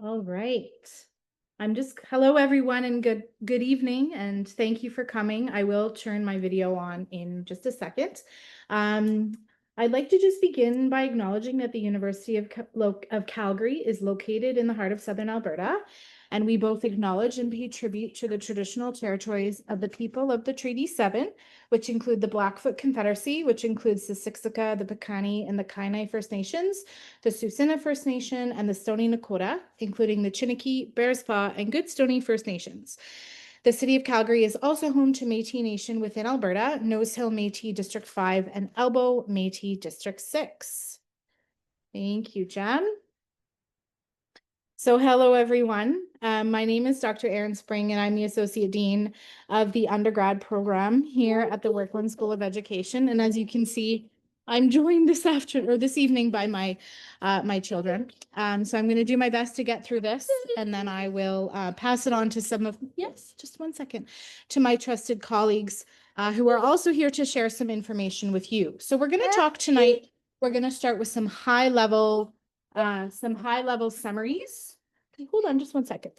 All right. Hello everyone and good evening and thank you for coming. I will turn my video on in just a second. Um, I'd like to just begin by acknowledging that the University of Calgary is located in the heart of Southern Alberta, and we both acknowledge and pay tribute to the traditional territories of the people of the Treaty 7, which include the Blackfoot Confederacy, which includes the Siksika, the Piikani, and the Kainai First Nations, the Tsuut'ina First Nation, and the Stoney Nakoda, including the Chiniki, Bearspaw, and Goodstoney First Nations. The City of Calgary is also home to Métis Nation within Alberta, Nose Hill Métis District 5, and Elbow Métis District 6. Thank you, Jen. So hello, everyone. My name is Dr. Erin Spring, and I'm the Associate Dean of the undergrad program here at the Werklund School of Education. And as you can see, I'm joined this evening by my children. So I'm going to do my best to get through this, and then I will pass it on to just one second, to my trusted colleagues who are also here to share some information with you. So we're going to talk tonight. We're going to start with some high level summaries. Okay, hold on just one second.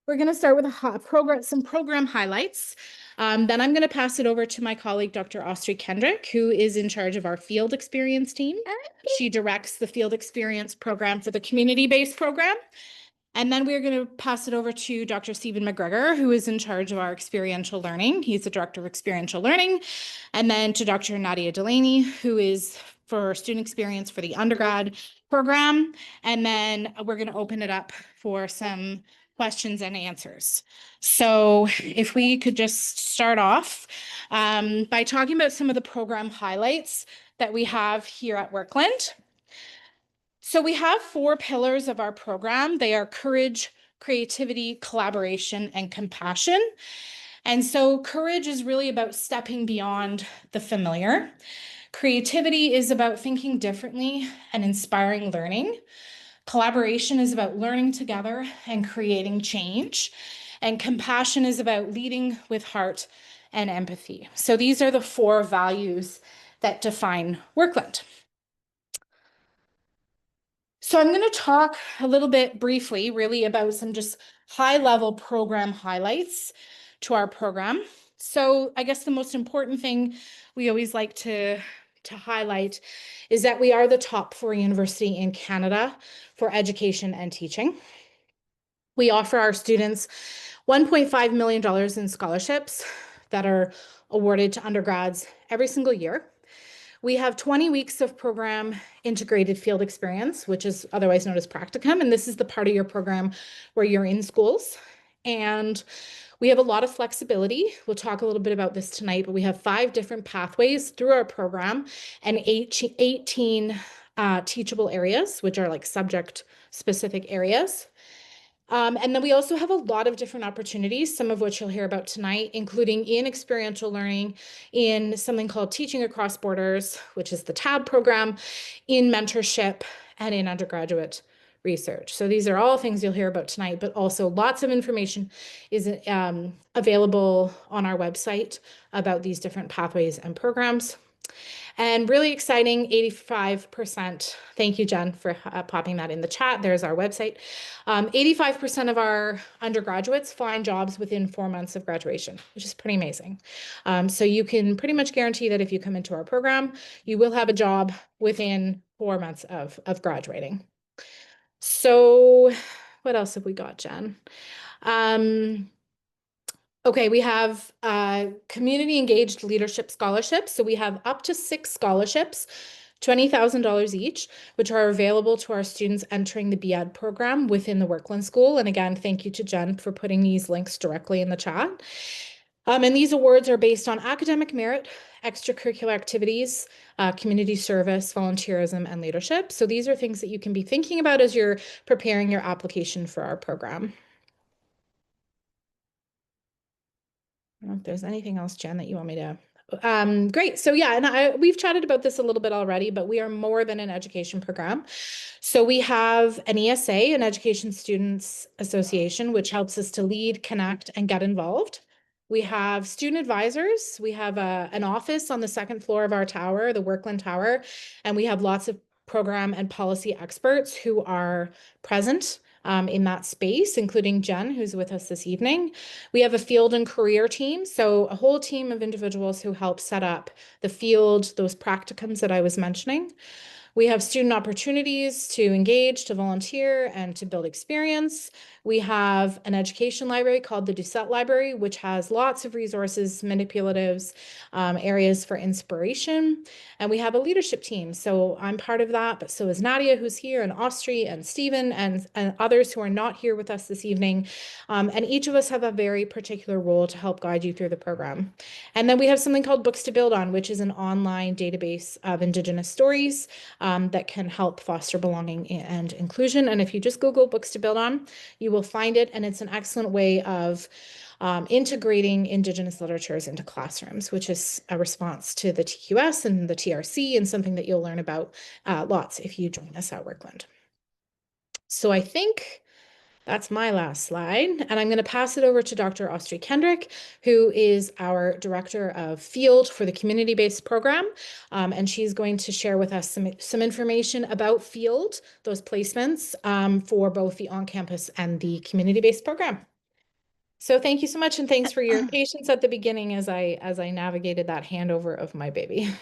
We're going to start with some program highlights. Then I'm going to pass it over to my colleague, Dr. Austri Kendrick, who is in charge of our field experience team. She directs the field experience program for the community-based program. And then we're going to pass it over to Dr. Stephen McGregor, who is in charge of our experiential learning. He's the director of experiential learning. And then to Dr. Nadia Delaney, who is for student experience for the undergrad program. And then we're going to open it up for some questions and answers. So if we could just start off by talking about some of the program highlights that we have here at Werklund. So we have 4 pillars of our program. They are courage, creativity, collaboration, and compassion. And so courage is really about stepping beyond the familiar. Creativity is about thinking differently and inspiring learning. Collaboration is about learning together and creating change. And compassion is about leading with heart and empathy. So these are the 4 values that define Werklund. So I'm going to talk a little bit briefly, really, about some just high-level program highlights to our program. So I guess the most important thing we always like to highlight is that we are the top 4 university in Canada for education and teaching. We offer our students $1.5 million in scholarships that are awarded to undergrads every single year. We have 20 weeks of program integrated field experience, which is otherwise known as practicum. And this is the part of your program where you're in schools. And we have a lot of flexibility. We'll talk a little bit about this tonight, but we have 5 different pathways through our program and 18 teachable areas, which are like subject specific areas. And then we also have a lot of different opportunities, some of which you'll hear about tonight, including in experiential learning, in something called Teaching Across Borders, which is the TAB program, in mentorship, and in undergraduate research. So these are all things you'll hear about tonight, but also lots of information is available on our website about these different pathways and programs. And really exciting, 85%. Thank you, Jen, for popping that in the chat. There's our website. 85% of our undergraduates find jobs within 4 months of graduation, which is pretty amazing. So you can pretty much guarantee that if you come into our program, you will have a job within 4 months of graduating. So what else have we got, Jen? Okay, we have community engaged leadership scholarships. So we have up to 6 scholarships, $20,000 each, which are available to our students entering the BEd program within the Werklund School. And again, thank you to Jen for putting these links directly in the chat. And these awards are based on academic merit, extracurricular activities, community service, volunteerism, and leadership. So these are things that you can be thinking about as you're preparing your application for our program. I don't know if there's anything else, Jen, that you want me to. Great. So yeah, and we've chatted about this a little bit already, but we are more than an education program. So we have an ESA, an Education Students Association, which helps us to lead, connect, and get involved. We have student advisors. We have an office on the 2nd floor of our tower, the Werklund Tower, and we have lots of program and policy experts who are present in that space, including Jen, who's with us this evening. We have a field and career team, so a whole team of individuals who help set up the field, those practicums that I was mentioning. We have student opportunities to engage, to volunteer, and to build experience. We have an education library called the Doucette Library, which has lots of resources, manipulatives, areas for inspiration. And we have a leadership team. So I'm part of that, but so is Nadia, who's here, and Austri, and Stephen, and others who are not here with us this evening. And each of us have a very particular role to help guide you through the program. And then we have something called Books to Build On, which is an online database of Indigenous stories that can help foster belonging and inclusion. And if you just Google Books to Build On, you will find it. And it's an excellent way of integrating Indigenous literatures into classrooms, which is a response to the TQS and the TRC, and something that you'll learn about lots if you join us at Werklund. So I think that's my last slide. And I'm going to pass it over to Dr. Austri Kendrick, who is our Director of Field for the community-based program. And she's going to share with us some information about Field, those placements for both the on-campus and the community-based program. So thank you so much, and thanks for your patience at the beginning as I navigated that handover of my baby.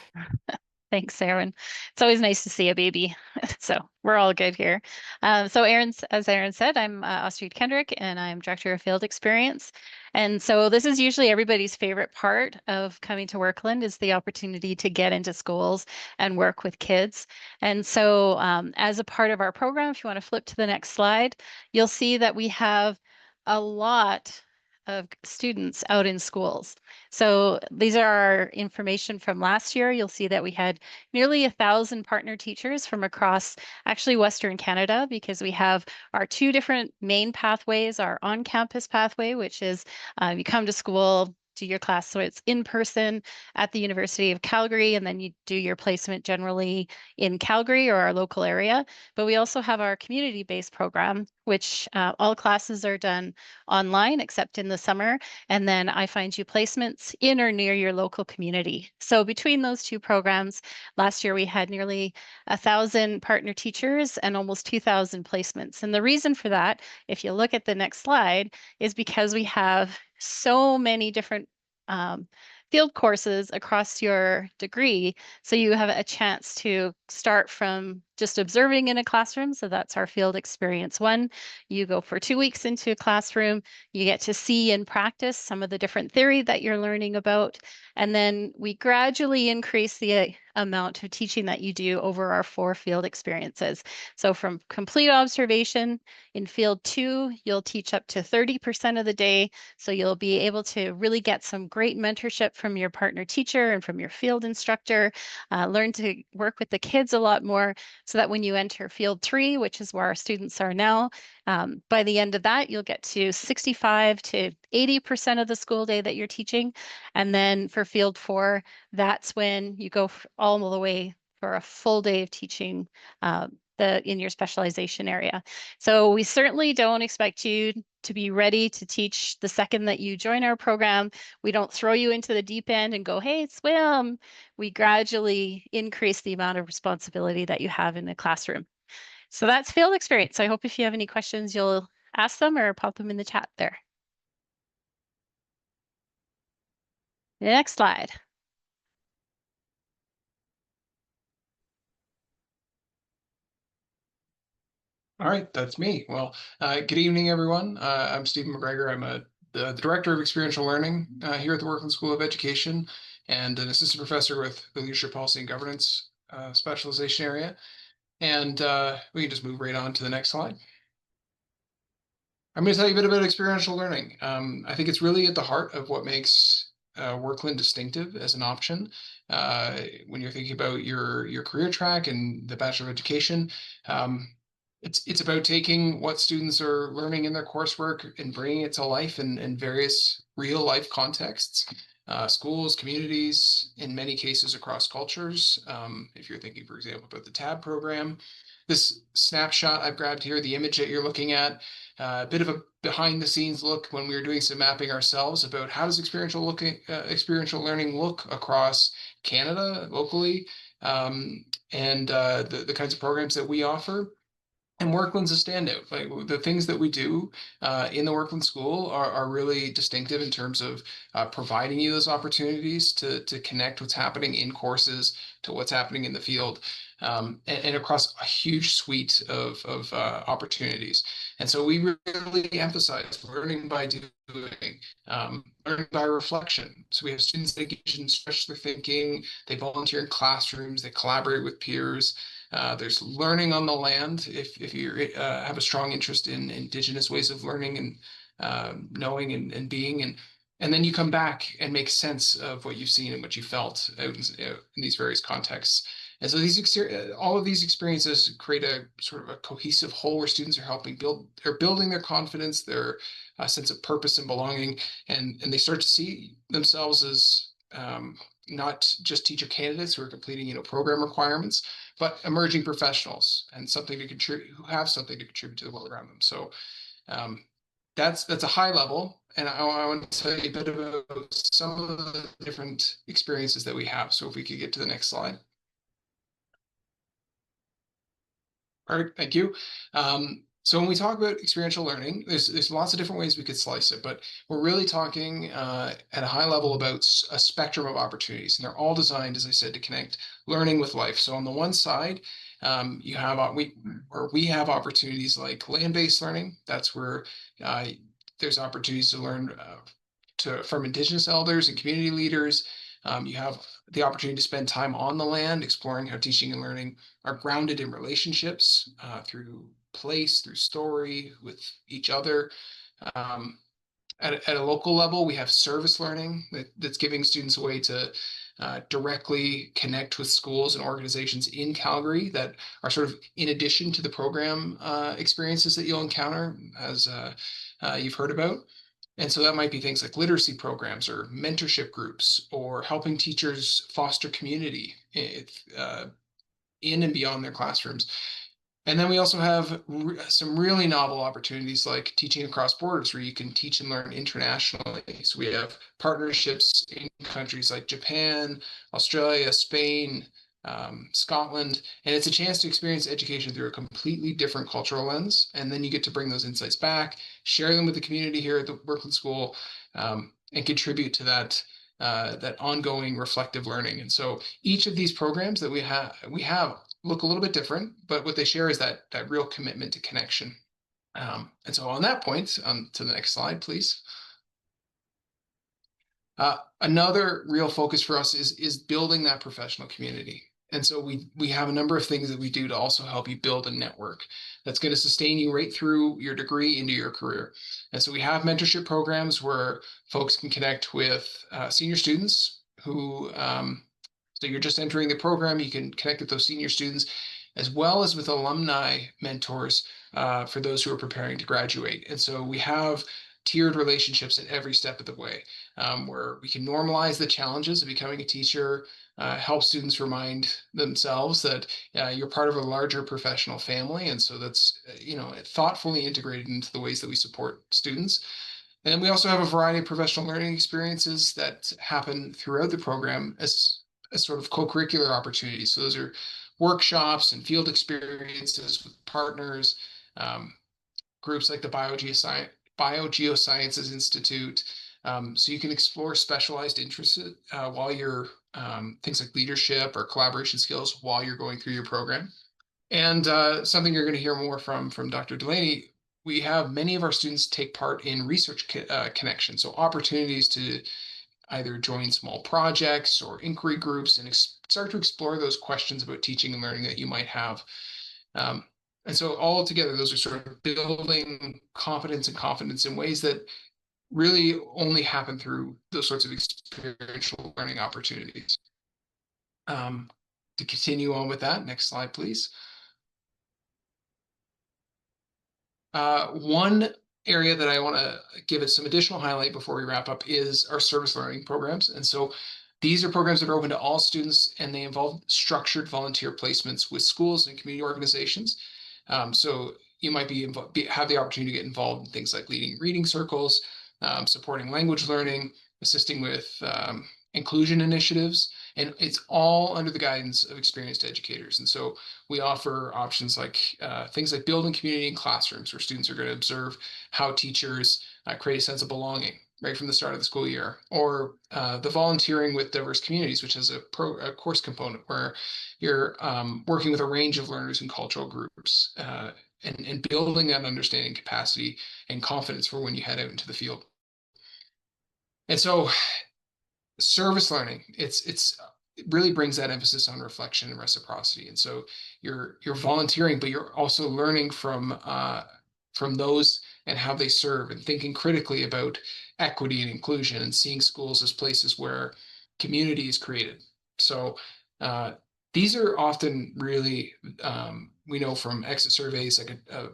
Thanks, Erin. It's always nice to see a baby. So we're all good here. So as Erin said, I'm Austri Kendrick, and I'm Director of Field Experience. And so this is usually everybody's favorite part of coming to Werklund, is the opportunity to get into schools and work with kids. And so as a part of our program, if you want to flip to the next slide, you'll see that we have a lot of students out in schools. So these are our information from last year. You'll see that we had nearly 1,000 partner teachers from across actually Western Canada, because we have our two different main pathways, our on-campus pathway, which is you come to school, do your class, so it's in person at the University of Calgary, and then you do your placement generally in Calgary or our local area. But we also have our community-based program, which all classes are done online except in the summer, and then I find you placements in or near your local community. So between those two programs, last year we had nearly 1,000 partner teachers and almost 2,000 placements. And the reason for that, if you look at the next slide, is because we have so many different field courses across your degree. So you have a chance to start from just observing in a classroom. So that's our field experience 1. You go for 2 weeks into a classroom, you get to see and practice some of the different theory that you're learning about. And then we gradually increase the amount of teaching that you do over our 4 field experiences. So from complete observation in field 2, you'll teach up to 30% of the day. So you'll be able to really get some great mentorship from your partner teacher and from your field instructor, learn to work with the kids a lot more, so that when you enter field 3, which is where our students are now, by the end of that, you'll get to 65 to 80% of the school day that you're teaching. And then for field 4, that's when you go all the way for a full day of teaching in your specialization area. So we certainly don't expect you to be ready to teach the second that you join our program. We don't throw you into the deep end and go, hey, swim. We gradually increase the amount of responsibility that you have in the classroom. So that's field experience. I hope if you have any questions, you'll ask them or pop them in the chat there. Next slide. All right, that's me. Well, good evening, everyone. I'm Stephen McGregor. I'm the Director of Experiential Learning here at the Werklund School of Education, and an assistant professor with the Leadership Policy and Governance specialization area. And we can just move right on to the next slide. I'm going to tell you a bit about experiential learning. I think it's really at the heart of what makes Werklund distinctive as an option. When you're thinking about your career track and the Bachelor of Education, it's about taking what students are learning in their coursework and bringing it to life in various real life contexts, schools, communities, in many cases across cultures. If you're thinking, for example, about the TAB program, this snapshot I've grabbed here, the image that you're looking at, a bit of a behind the scenes look when we were doing some mapping ourselves about how does experiential learning look across Canada locally, and the kinds of programs that we offer. And Werklund's a standout. Like the things that we do in the Werklund School are really distinctive in terms of providing you those opportunities to connect what's happening in courses to what's happening in the field, and across a huge suite of opportunities. And so we really emphasize learning by doing, learning by reflection. So we have students that engage in stretch their thinking, they volunteer in classrooms, they collaborate with peers. There's learning on the land if you have a strong interest in indigenous ways of learning and knowing and being, and then you come back and make sense of what you've seen and what you felt out in these various contexts. And so all of these experiences create a sort of a cohesive whole where students are they're building their confidence, their sense of purpose and belonging, and they start to see themselves as not just teacher candidates who are completing, program requirements, but emerging professionals and something to contribute, who have something to contribute to the world around them. So that's a high level, and I want to tell you a bit about some of the different experiences that we have. So if we could get to the next slide. Perfect, thank you. So when we talk about experiential learning, there's lots of different ways we could slice it, but we're really talking at a high level about a spectrum of opportunities, and they're all designed, as I said, to connect learning with life. So on the one side, we have opportunities like land-based learning. That's where there's opportunities to learn from Indigenous elders and community leaders. You have the opportunity to spend time on the land, exploring how teaching and learning are grounded in relationships through place, through story, with each other. At a local level, we have service learning that's giving students a way to directly connect with schools and organizations in Calgary that are sort of in addition to the program experiences that you'll encounter, as you've heard about. And so that might be things like literacy programs or mentorship groups or helping teachers foster community in and beyond their classrooms. And then we also have some really novel opportunities like teaching across borders where you can teach and learn internationally. So we have partnerships in countries like Japan, Australia, Spain, Scotland, and it's a chance to experience education through a completely different cultural lens. And then you get to bring those insights back, share them with the community here at the Werklund School, and contribute to that ongoing reflective learning. And so each of these programs that we have look a little bit different, but what they share is that real commitment to connection. And so on that point, to the next slide, please. Another real focus for us is building that professional community. And so we have a number of things that we do to also help you build a network that's going to sustain you right through your degree into your career. And so we have mentorship programs where folks can connect with senior students who, so you're just entering the program, you can connect with those senior students, as well as with alumni mentors for those who are preparing to graduate. And so we have tiered relationships at every step of the way, where we can normalize the challenges of becoming a teacher, help students remind themselves that you're part of a larger professional family. And so that's, thoughtfully integrated into the ways that we support students. And then we also have a variety of professional learning experiences that happen throughout the program as sort of co-curricular opportunities. So those are workshops and field experiences with partners, groups like the Biogeosciences Institute. So you can explore specialized interests while you're things like leadership or collaboration skills while you're going through your program. And something you're going to hear more from Dr. Delaney, we have many of our students take part in research connections, so opportunities to either join small projects or inquiry groups and start to explore those questions about teaching and learning that you might have. And so all together, those are sort of building confidence in ways that really only happen through those sorts of experiential learning opportunities. To continue on with that, next slide, please. One area that I want to give it some additional highlight before we wrap up is our service learning programs. And so these are programs that are open to all students, and they involve structured volunteer placements with schools and community organizations. So you might have the opportunity to get involved in things like leading reading circles, supporting language learning, assisting with inclusion initiatives, and it's all under the guidance of experienced educators. And so we offer options like things like building community in classrooms, where students are going to observe how teachers create a sense of belonging right from the start of the school year, or the volunteering with diverse communities, which has a course component where you're working with a range of learners and cultural groups, and building that understanding capacity and confidence for when you head out into the field. And so service learning, it really brings that emphasis on reflection and reciprocity. And so you're volunteering, but you're also learning from those and how they serve, and thinking critically about equity and inclusion, and seeing schools as places where community is created. So these are often really, we know from exit surveys, like a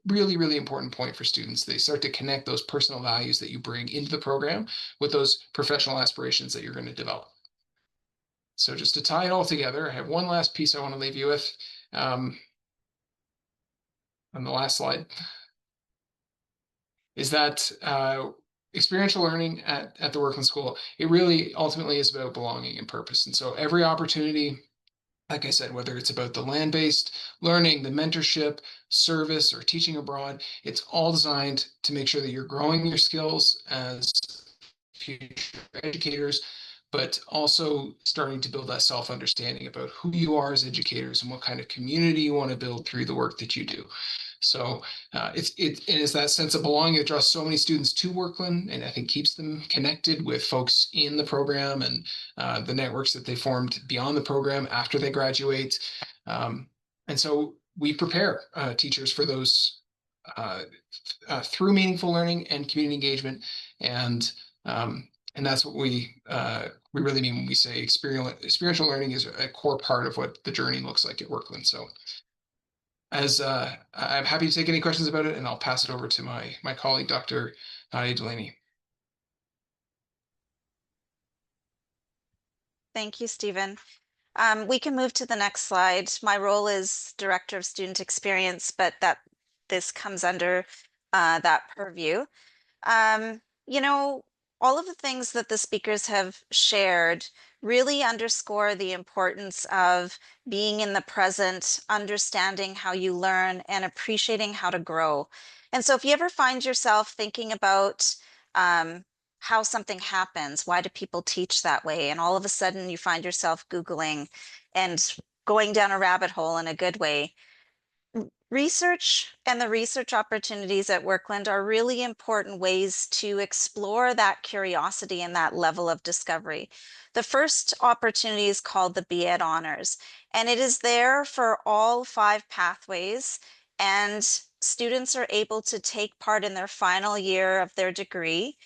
really, really important point for students. They start to connect those personal values that you bring into the program with those professional aspirations that you're going to develop. So just to tie it all together, I have one last piece I want to leave you with on the last slide, is that experiential learning at the Werklund School, it really ultimately is about belonging and purpose. And so every opportunity, like I said, whether it's about the land-based learning, the mentorship, service, or teaching abroad, it's all designed to make sure that you're growing your skills as future educators, but also starting to build that self-understanding about who you are as educators and what kind of community you want to build through the work that you do. So it is that sense of belonging that draws so many students to Werklund, and I think keeps them connected with folks in the program, and the networks that they formed beyond the program after they graduate. And so we prepare teachers for those through meaningful learning and community engagement, and that's what we really mean when we say experiential learning is a core part of what the journey looks like at Werklund. So as I'm happy to take any questions about it, and I'll pass it over to my colleague, Dr. Nadia Delaney. Thank you, Stephen. We can move to the next slide. My role is Director of Student Experience, but this comes under that purview. You know, all of the things that the speakers have shared really underscore the importance of being in the present, understanding how you learn, and appreciating how to grow. And so if you ever find yourself thinking about how something happens, why do people teach that way? And all of a sudden you find yourself Googling and going down a rabbit hole in a good way. Research and the research opportunities at Werklund are really important ways to explore that curiosity and that level of discovery. The first opportunity is called the B.Ed Honors, and it is there for all 5 pathways, and students are able to take part in their final year of their degree.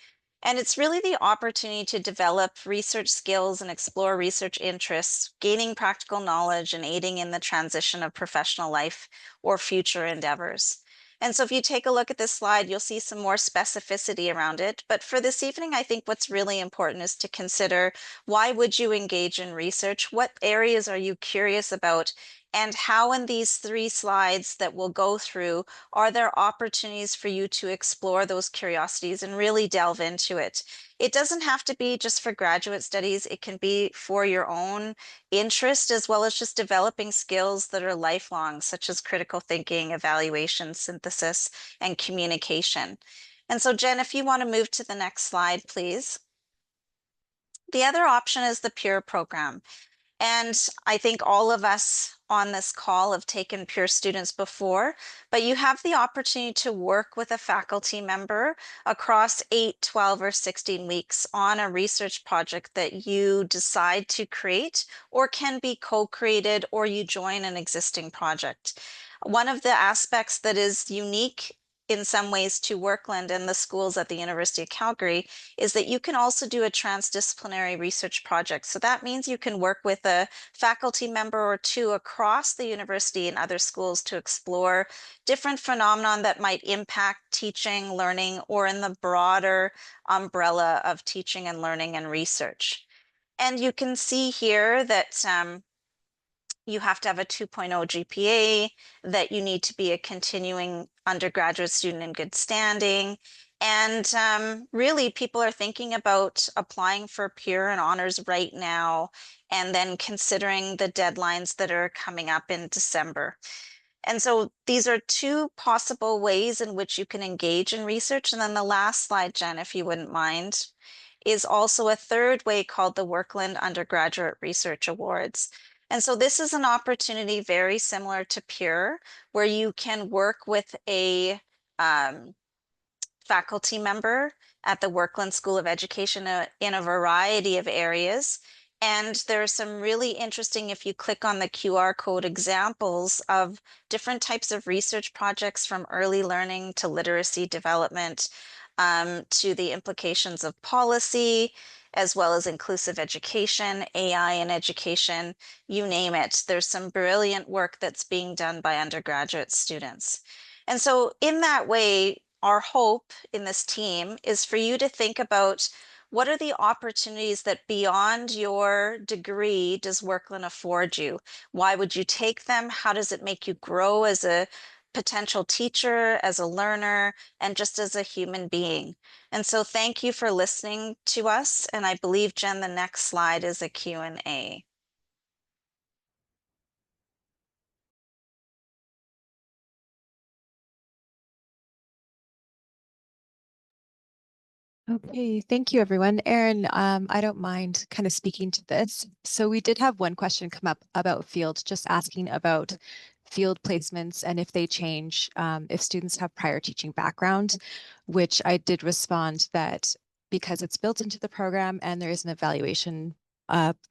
And it's really the opportunity to develop research skills and explore research interests, gaining practical knowledge and aiding in the transition of professional life or future endeavors. And so if you take a look at this slide, you'll see some more specificity around it. But for this evening, I think what's really important is to consider, why would you engage in research? What areas are you curious about? And how in these 3 slides that we'll go through, are there opportunities for you to explore those curiosities and really delve into it? It doesn't have to be just for graduate studies. It can be for your own interest, as well as just developing skills that are lifelong, such as critical thinking, evaluation, synthesis, and communication. And so, Jen, if you want to move to the next slide, please. The other option is the peer program. And I think all of us on this call have taken peer students before, but you have the opportunity to work with a faculty member across 8, 12, or 16 weeks on a research project that you decide to create, or can be co-created, or you join an existing project. One of the aspects that is unique in some ways to Werklund and the schools at the University of Calgary is that you can also do a transdisciplinary research project. So that means you can work with a faculty member or 2 across the university and other schools to explore different phenomenon that might impact teaching, learning, or in the broader umbrella of teaching and learning and research. And you can see here that you have to have a 2.0 GPA, that you need to be a continuing undergraduate student in good standing, And really, people are thinking about applying for peer and honors right now, and then considering the deadlines that are coming up in December. And so these are two possible ways in which you can engage in research. And then the last slide, Jen, if you wouldn't mind, is also a third way called the Werklund Undergraduate Research Awards. And so this is an opportunity very similar to peer, where you can work with a faculty member at the Werklund School of Education in a variety of areas. And there are some really interesting, if you click on the QR code, examples of different types of research projects, from early learning to literacy development, to the implications of policy, as well as inclusive education, AI in education, you name it. There's some brilliant work that's being done by undergraduate students. And so in that way, our hope in this team is for you to think about, what are the opportunities that beyond your degree does Werklund afford you? Why would you take them? How does it make you grow as a potential teacher, as a learner, and just as a human being? And so thank you for listening to us. And I believe, Jen, the next slide is a Q&A. Okay, thank you, everyone. Erin, I don't mind kind of speaking to this. So we did have one question come up about field, just asking about field placements and if they change, if students have prior teaching background, which I did respond that because it's built into the program and there is an evaluation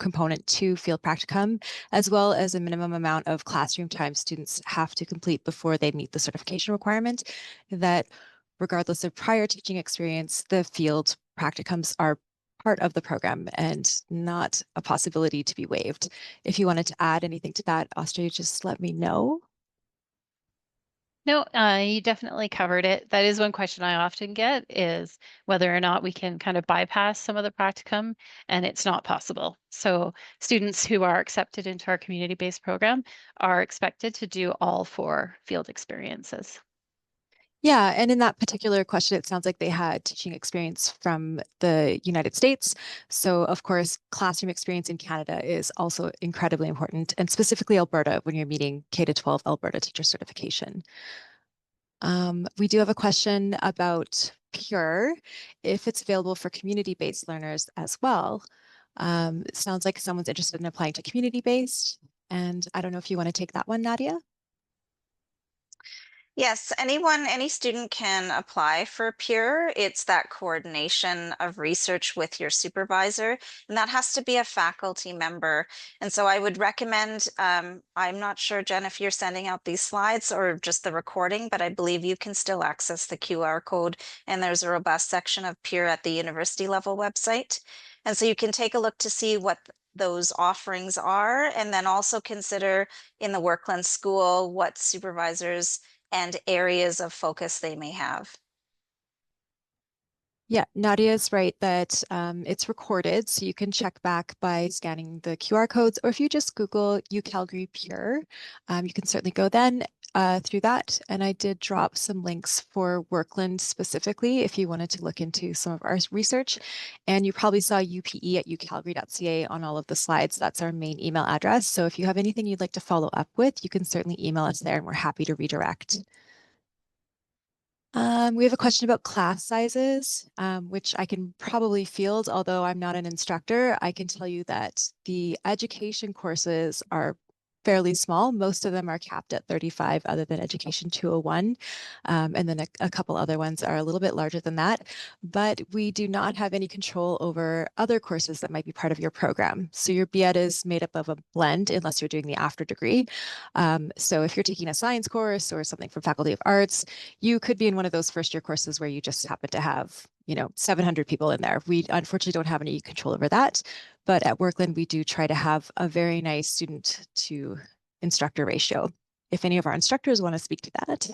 component to field practicum, as well as a minimum amount of classroom time students have to complete before they meet the certification requirement, that regardless of prior teaching experience, the field practicums are part of the program and not a possibility to be waived. If you wanted to add anything to that, Austria, just let me know. No, you definitely covered it. That is one question I often get, is whether or not we can kind of bypass some of the practicum, and it's not possible. So students who are accepted into our community-based program are expected to do all 4 field experiences. Yeah, and in that particular question, it sounds like they had teaching experience from the United States. So of course, classroom experience in Canada is also incredibly important, and specifically Alberta when you're meeting K-12 Alberta teacher certification. We do have a question about Pure, if it's available for community-based learners as well. It sounds like someone's interested in applying to community-based, and I don't know if you want to take that one, Nadia. Yes, any student can apply for peer. It's that coordination of research with your supervisor, and that has to be a faculty member. And so I would recommend, I'm not sure, Jen, if you're sending out these slides or just the recording, but I believe you can still access the QR code, and there's a robust section of peer at the university level website. And so you can take a look to see what those offerings are, and then also consider in the Werklund School what supervisors and areas of focus they may have. Yeah, Nadia is right that it's recorded, so you can check back by scanning the QR codes, or if you just Google UCalgary Pure, you can certainly go then through that. And I did drop some links for Werklund specifically if you wanted to look into some of our research. And you probably saw UPE at ucalgary.ca on all of the slides. That's our main email address. So if you have anything you'd like to follow up with, you can certainly email us there and we're happy to redirect. We have a question about class sizes, which I can probably field, although I'm not an instructor. I can tell you that the education courses are fairly small. Most of them are capped at 35, other than Education 201. And then a couple other ones are a little bit larger than that. But we do not have any control over other courses that might be part of your program. So your BEd is made up of a blend, unless you're doing the after degree. So if you're taking a science course or something from Faculty of Arts, you could be in one of those first year courses where you just happen to have, 700 people in there. We unfortunately don't have any control over that. But at Werklund, we do try to have a very nice student to instructor ratio. If any of our instructors want to speak to that.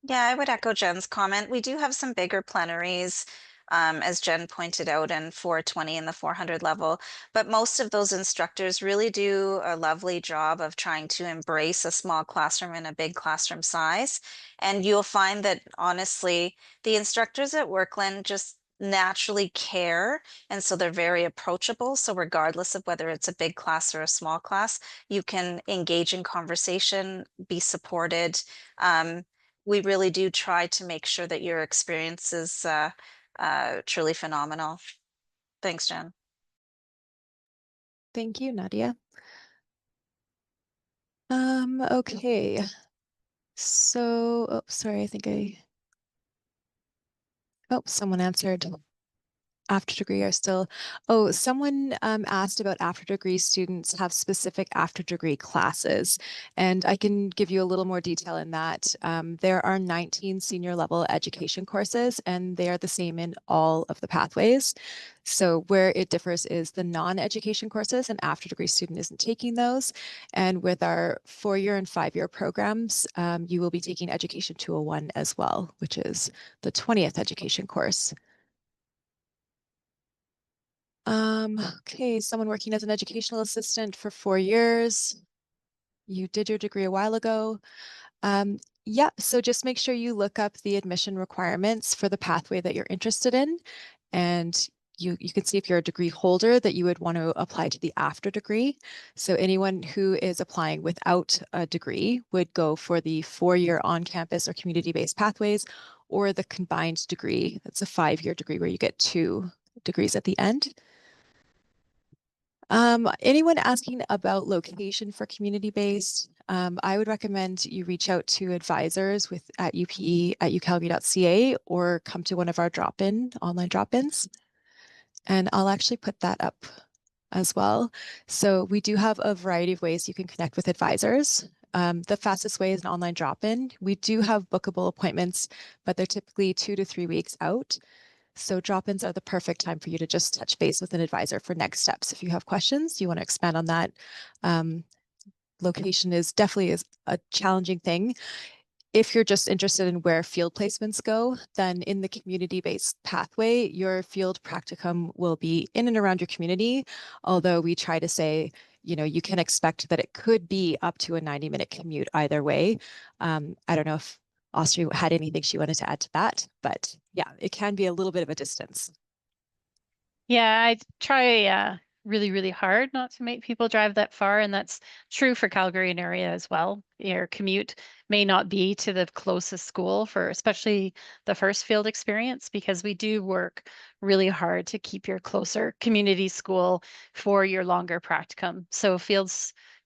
Yeah, I would echo Jen's comment. We do have some bigger plenaries. as Jen pointed out, and 420 in the 400 level. But most of those instructors really do a lovely job of trying to embrace a small classroom and a big classroom size. And you'll find that honestly, the instructors at Werklund just naturally care, and so they're very approachable. So regardless of whether it's a big class or a small class, you can engage in conversation, be supported. We really do try to make sure that your experience is truly phenomenal. Thanks, Jen. Thank you, Nadia. Okay. So, oh, sorry, oh, someone answered. After degree are still, oh, someone asked about after degree students have specific after degree classes, and I can give you a little more detail in that. There are 19 senior level education courses, and they are the same in all of the pathways. So where it differs is the non-education courses, an after degree student isn't taking those. And with our 4-year and 5-year programs, you will be taking Education 201 as well, which is the 20th education course. Okay, someone working as an educational assistant for 4 years. You did your degree a while ago. Yeah, so just make sure you look up the admission requirements for the pathway that you're interested in. And you can see if you're a degree holder that you would want to apply to the after degree. So anyone who is applying without a degree would go for the 4-year on-campus or community-based pathways, or the combined degree. That's a 5-year degree where you get 2 degrees at the end. Anyone asking about location for community-based, I would recommend you reach out to advisors at UPE at ucalgary.ca or come to one of our online drop-ins. And I'll actually put that up as well. So we do have a variety of ways you can connect with advisors. The fastest way is an online drop-in. We do have bookable appointments, but they're typically 2 to 3 weeks out. So drop-ins are the perfect time for you to just touch base with an advisor for next steps. If you have questions, you want to expand on that. Location is definitely a challenging thing. If you're just interested in where field placements go, then in the community-based pathway, your field practicum will be in and around your community. Although we try to say, you can expect that it could be up to a 90-minute commute either way. I don't know if Austria had anything she wanted to add to that, but yeah, it can be a little bit of a distance. Yeah, I try really, really hard not to make people drive that far, and that's true for Calgary and area as well. Your commute may not be to the closest school for especially the first field experience, because we do work really hard to keep your closer community school for your longer practicum. So field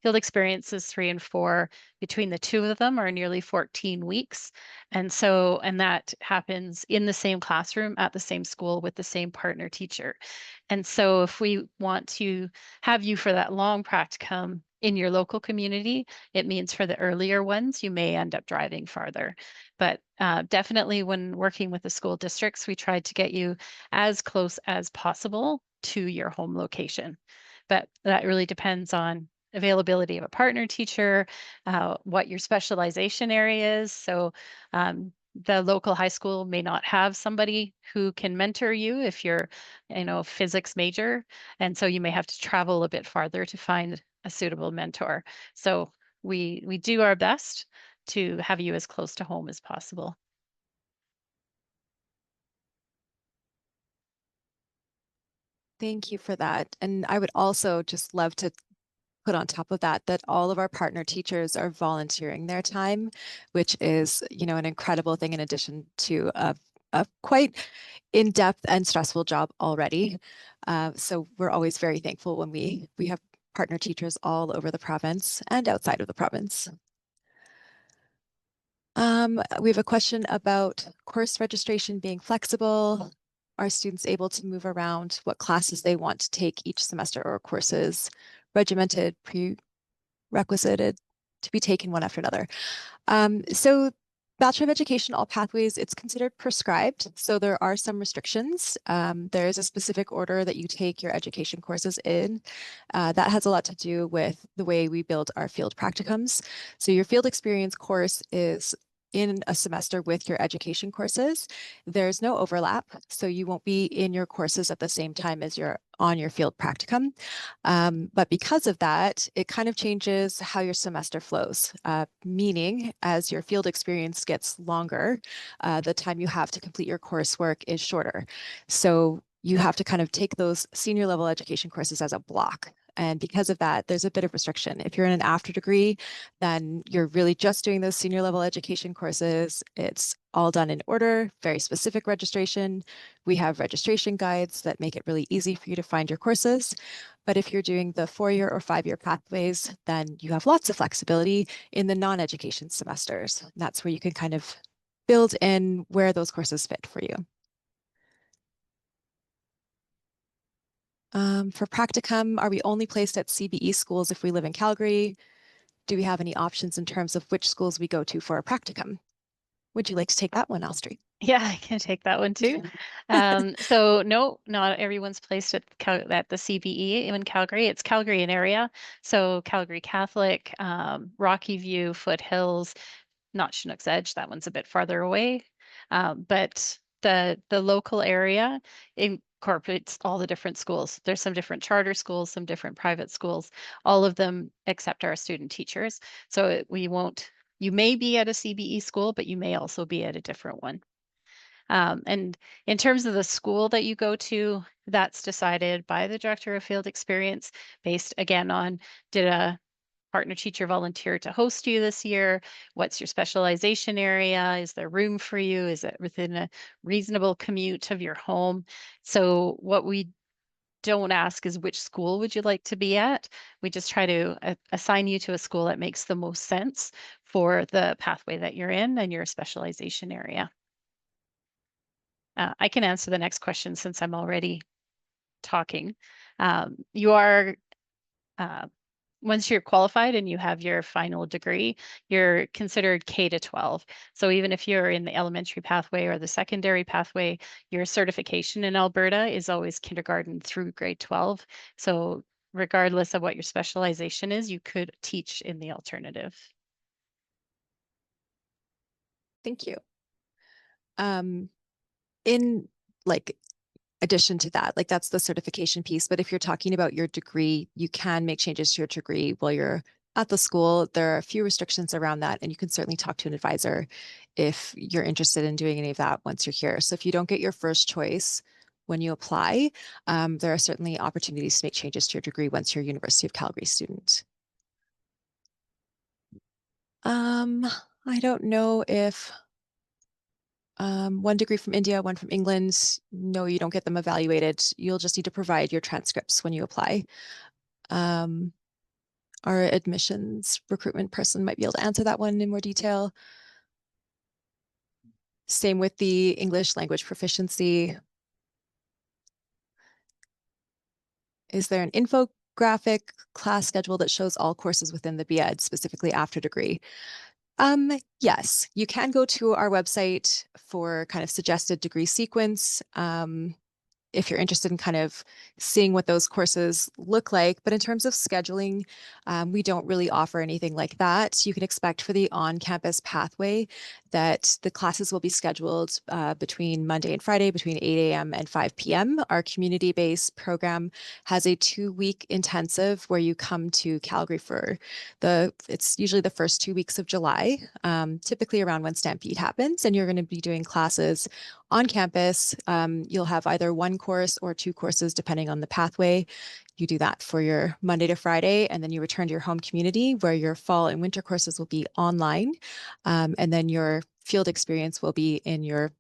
experiences 3 and 4, between the two of them are nearly 14 weeks. And that happens in the same classroom at the same school with the same partner teacher. And so if we want to have you for that long practicum in your local community, it means for the earlier ones, you may end up driving farther. But definitely when working with the school districts, we tried to get you as close as possible to your home location. But that really depends on availability of a partner teacher, what your specialization area is. So the local high school may not have somebody who can mentor you if you're, physics major. And so you may have to travel a bit farther to find a suitable mentor. So we do our best to have you as close to home as possible. Thank you for that. And I would also just love to put on top of that all of our partner teachers are volunteering their time, which is, an incredible thing in addition to a quite in-depth and stressful job already. So we're always very thankful when we have partner teachers all over the province and outside of the province. We have a question about course registration being flexible. Are students able to move around what classes they want to take each semester, or courses regimented, prerequisited to be taken one after another? So Bachelor of Education, all pathways, it's considered prescribed. So there are some restrictions. There is a specific order that you take your education courses in. That has a lot to do with the way we build our field practicums. So your field experience course is in a semester with your education courses, there's no overlap. So you won't be in your courses at the same time as you're on your field practicum. But because of that, it kind of changes how your semester flows, meaning as your field experience gets longer, the time you have to complete your coursework is shorter. So you have to kind of take those senior level education courses as a block. And because of that, there's a bit of restriction. If you're in an after degree, then you're really just doing those senior level education courses. It's all done in order, very specific registration. We have registration guides that make it really easy for you to find your courses. But if you're doing the 4-year or 5-year pathways, then you have lots of flexibility in the non-education semesters. And that's where you can kind of build in where those courses fit for you. For practicum, are we only placed at CBE schools if we live in Calgary? Do we have any options in terms of which schools we go to for a practicum? Would you like to take that one, Astrid? Yeah, I can take that one too. So no, not everyone's placed at the CBE in Calgary. It's Calgary and area. So Calgary Catholic, Rocky View, Foothills, not Chinook's Edge. That one's a bit farther away. But the local area incorporates all the different schools. There's some different charter schools, some different private schools, all of them except our student teachers. So we won't, you may be at a CBE school, but you may also be at a different one. And in terms of the school that you go to, that's decided by the Director of Field Experience based again on, did a partner teacher volunteer to host you this year? What's your specialization area? Is there room for you? Is it within a reasonable commute of your home? So what we don't ask is which school would you like to be at? We just try to assign you to a school that makes the most sense for the pathway that you're in and your specialization area. I can answer the next question since I'm already talking. You are, once you're qualified and you have your final degree, you're considered K to 12. So even if you're in the elementary pathway or the secondary pathway, your certification in Alberta is always kindergarten through grade 12. So regardless of what your specialization is, you could teach in the alternative. Thank you. In like addition to that, like that's the certification piece. But if you're talking about your degree, you can make changes to your degree while you're at the school. There are a few restrictions around that, and you can certainly talk to an advisor if you're interested in doing any of that once you're here. So if you don't get your first choice when you apply, there are certainly opportunities to make changes to your degree once you're a University of Calgary student. I don't know if one degree from India, one from England. No, you don't get them evaluated. You'll just need to provide your transcripts when you apply. Our admissions recruitment person might be able to answer that one in more detail. Same with the English language proficiency. Is there an infographic class schedule that shows all courses within the BEd, specifically after degree? Yes, you can go to our website for kind of suggested degree sequence. If you're interested in kind of seeing what those courses look like. But in terms of scheduling, we don't really offer anything like that. You can expect for the on-campus pathway that the classes will be scheduled between Monday and Friday between 8 a.m. and 5 p.m. Our community-based program has a 2-week intensive where you come to Calgary for it's usually the first 2 weeks of July, typically around when Stampede happens, and you're going to be doing classes on campus. You'll have either one course or 2 courses, depending on the pathway. You do that for your Monday to Friday, and then you return to your home community where your fall and winter courses will be online. And then your field experience will be in or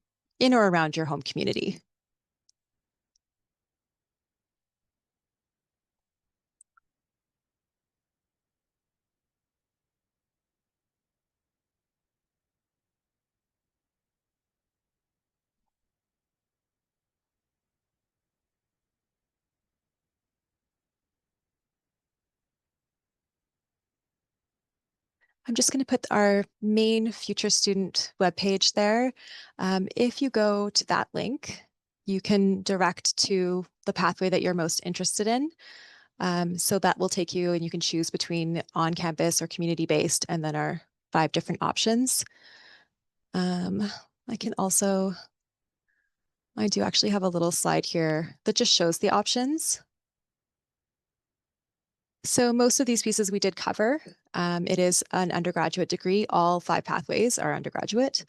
around your home community. I'm just going to put our main future student webpage there. If you go to that link, you can direct to the pathway that you're most interested in. So that will take you, and you can choose between on-campus or community-based, and then our 5 different options. I can also, I do actually have a little slide here that just shows the options. So most of these pieces we did cover. It is an undergraduate degree. All 5 pathways are undergraduate.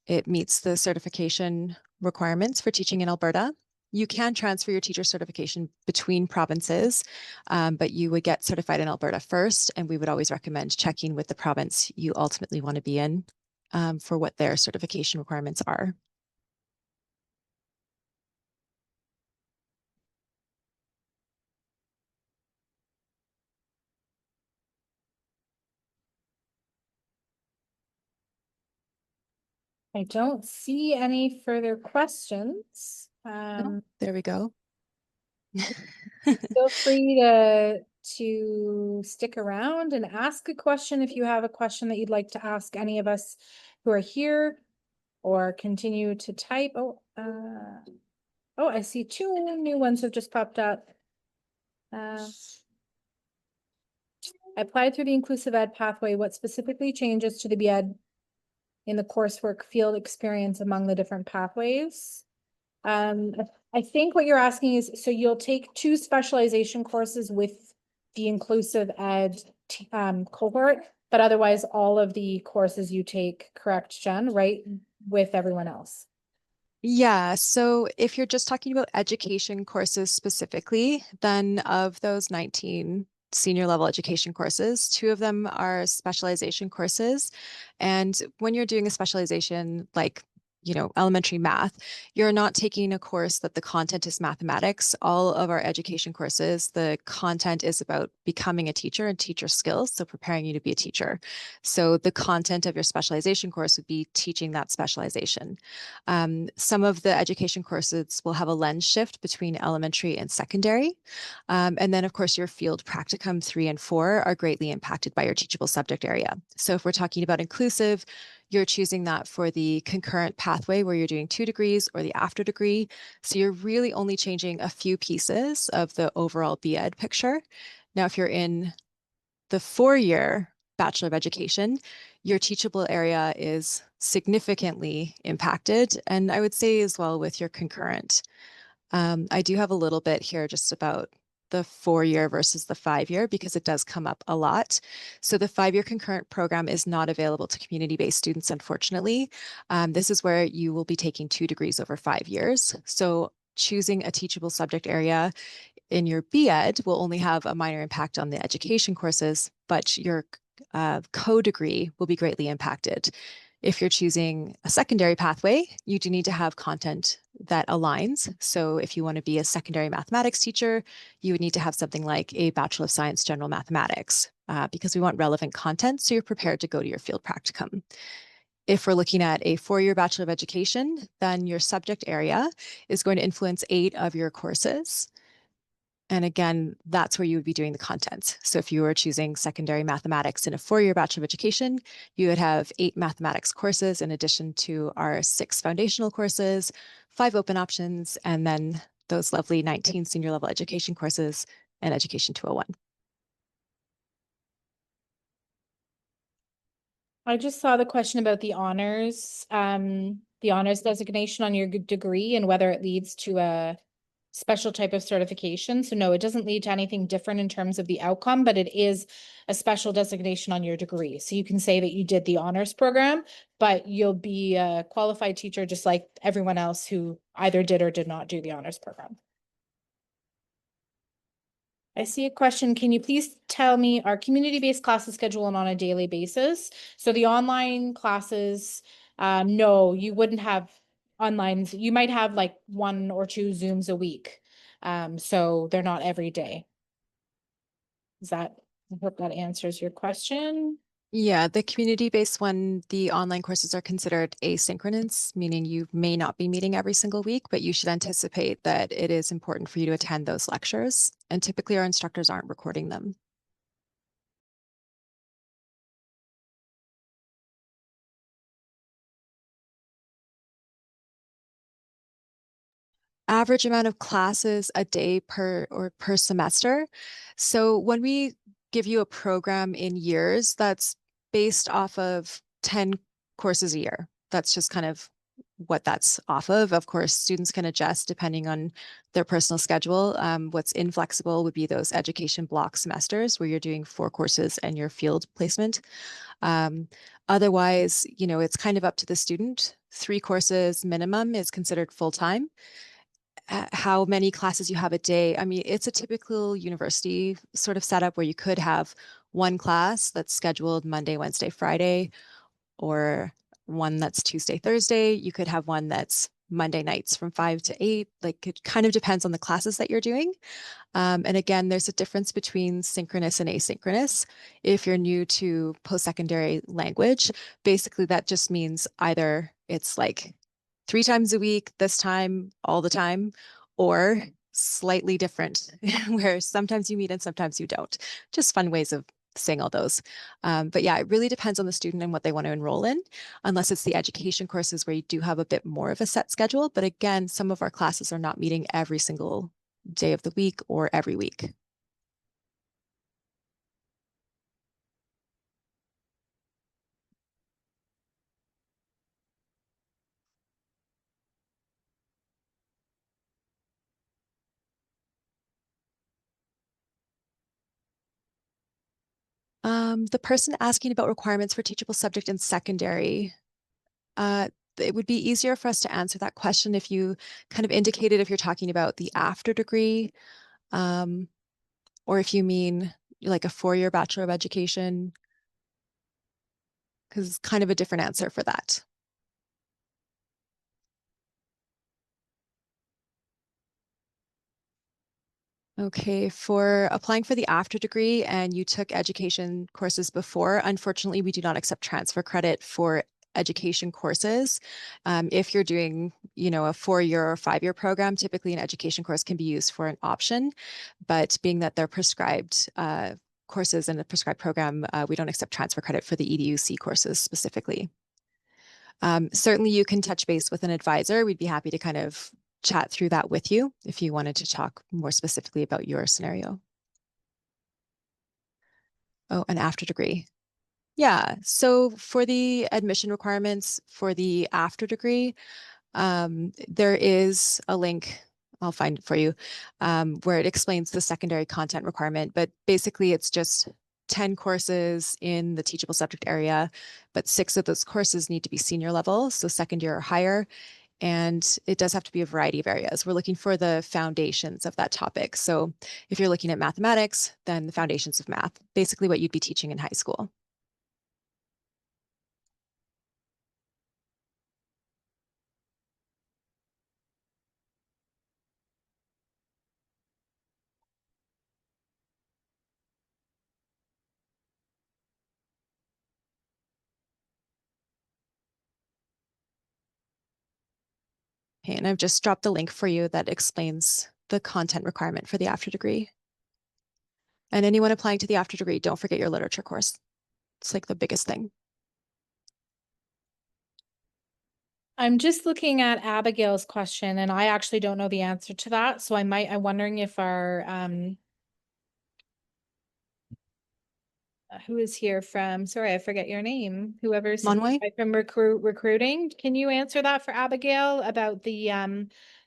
It meets the certification requirements for teaching in Alberta. You can transfer your teacher certification between provinces, but you would get certified in Alberta first, and we would always recommend checking with the province you ultimately want to be in for what their certification requirements are. I don't see any further questions. There we go. Feel free to stick around and ask a question if you have a question that you'd like to ask any of us who are here, or continue to type. Oh, I see 2 new ones have just popped up. I applied through the inclusive ed pathway. What specifically changes to the BEd in the coursework field experience among the different pathways? I think what you're asking is, so you'll take 2 specialization courses with the inclusive ed cohort, but otherwise all of the courses you take, correct, Jen, right, with everyone else? Yeah, so if you're just talking about education courses specifically, then of those 19 senior level education courses, 2 of them are specialization courses. And when you're doing a specialization like, you know, elementary math, you're not taking a course that the content is mathematics. All of our education courses, the content is about becoming a teacher and teacher skills, so preparing you to be a teacher. So the content of your specialization course would be teaching that specialization. Some of the education courses will have a lens shift between elementary and secondary. And then, of course, your field practicum 3 and 4 are greatly impacted by your teachable subject area. So if we're talking about inclusive, you're choosing that for the concurrent pathway where you're doing 2 degrees or the after degree. So you're really only changing a few pieces of the overall BEd picture. Now, if you're in the 4-year Bachelor of Education, your teachable area is significantly impacted. And I would say as well with your concurrent. I do have a little bit here just about the 4-year versus the 5-year because it does come up a lot. So the 5-year concurrent program is not available to community-based students, unfortunately. This is where you will be taking 2 degrees over 5 years. So choosing a teachable subject area in your BEd will only have a minor impact on the education courses, but your co-degree will be greatly impacted. If you're choosing a secondary pathway, you do need to have content that aligns. So if you want to be a secondary mathematics teacher, you would need to have something like a Bachelor of Science General Mathematics because we want relevant content so you're prepared to go to your field practicum. If we're looking at a 4-year Bachelor of Education, then your subject area is going to influence 8 of your courses. And again, that's where you would be doing the content. So if you were choosing secondary mathematics in a 4-year Bachelor of Education, you would have 8 mathematics courses in addition to our 6 foundational courses, 5 open options, and then those lovely 19 senior level education courses and Education 201. I just saw the question about the honors designation on your degree and whether it leads to a special type of certification. So no, it doesn't lead to anything different in terms of the outcome, but it is a special designation on your degree. So you can say that you did the honors program, but you'll be a qualified teacher just like everyone else who either did or did not do the honors program. I see a question. Can you please tell me, are community-based classes scheduled on a daily basis? So the online classes, no, you wouldn't have online. You might have like 1 or 2 Zooms a week. So they're not every day. I hope that answers your question. Yeah, the community-based one, the online courses are considered asynchronous, meaning you may not be meeting every single week, but you should anticipate that it is important for you to attend those lectures. And typically our instructors aren't recording them. Average amount of classes a day per semester. So when we give you a program in years, that's based off of 10 courses a year. that's just kind of what that's off of. Of course, students can adjust depending on their personal schedule. What's inflexible would be those education block semesters where you're doing 4 courses and your field placement. Otherwise, it's kind of up to the student. 3 courses minimum is considered full-time. How many classes you have a day. I mean, it's a typical university sort of setup where you could have one class that's scheduled Monday, Wednesday, Friday, or one that's Tuesday, Thursday. You could have one that's Monday nights from 5 to 8. Like it kind of depends on the classes that you're doing. And again, there's a difference between synchronous and asynchronous. If you're new to post-secondary language, basically that just means either it's like 3 times a week, this time, all the time, or slightly different, where sometimes you meet and sometimes you don't. Just fun ways of saying all those. But yeah, it really depends on the student and what they want to enroll in, unless it's the education courses where you do have a bit more of a set schedule. But again, some of our classes are not meeting every single day of the week or every week. The person asking about requirements for teachable subject in secondary, it would be easier for us to answer that question if you kind of indicated if you're talking about the after degree, or if you mean like a 4-year Bachelor of Education, because it's kind of a different answer for that. Okay, for applying for the after degree and you took education courses before, unfortunately, we do not accept transfer credit for education courses. If you're doing, a 4-year or 5-year program, typically an education course can be used for an option, but being that they're prescribed courses in a prescribed program, we don't accept transfer credit for the EDUC courses specifically. Certainly you can touch base with an advisor. We'd be happy to kind of chat through that with you if you wanted to talk more specifically about your scenario. Oh, an after degree. Yeah, so for the admission requirements for the after degree, there is a link, I'll find it for you, where it explains the secondary content requirement, but basically it's just 10 courses in the teachable subject area, but 6 of those courses need to be senior level, so second year or higher. And it does have to be a variety of areas. We're looking for the foundations of that topic. So if you're looking at mathematics, then the foundations of math, basically what you'd be teaching in high school. Okay, and I've just dropped the link for you that explains the content requirement for the after degree. And anyone applying to the after degree, don't forget your literature course. It's like the biggest thing. I'm just looking at Abigail's question and I actually don't know the answer to that. So I'm wondering if our, who is here from, sorry, I forget your name, whoever's Monway? from recruiting. Can you answer that for Abigail about the,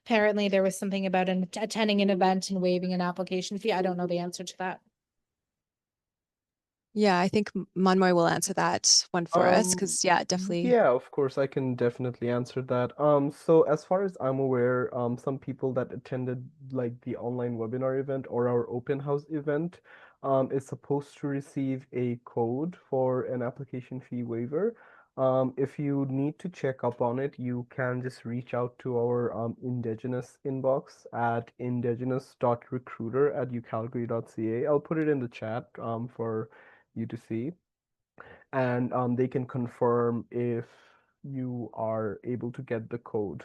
apparently there was something about attending an event and waiving an application fee. I don't know the answer to that. Yeah, I think Monmoy will answer that one for us because yeah, definitely. Yeah, of course, I can definitely answer that. So as far as I'm aware, some people that attended like the online webinar event or our open house event, is supposed to receive a code for an application fee waiver. If you need to check up on it, you can just reach out to our Indigenous inbox at indigenous.recruiter@ucalgary.ca. I'll put it in the chat for you to see, and they can confirm if you are able to get the code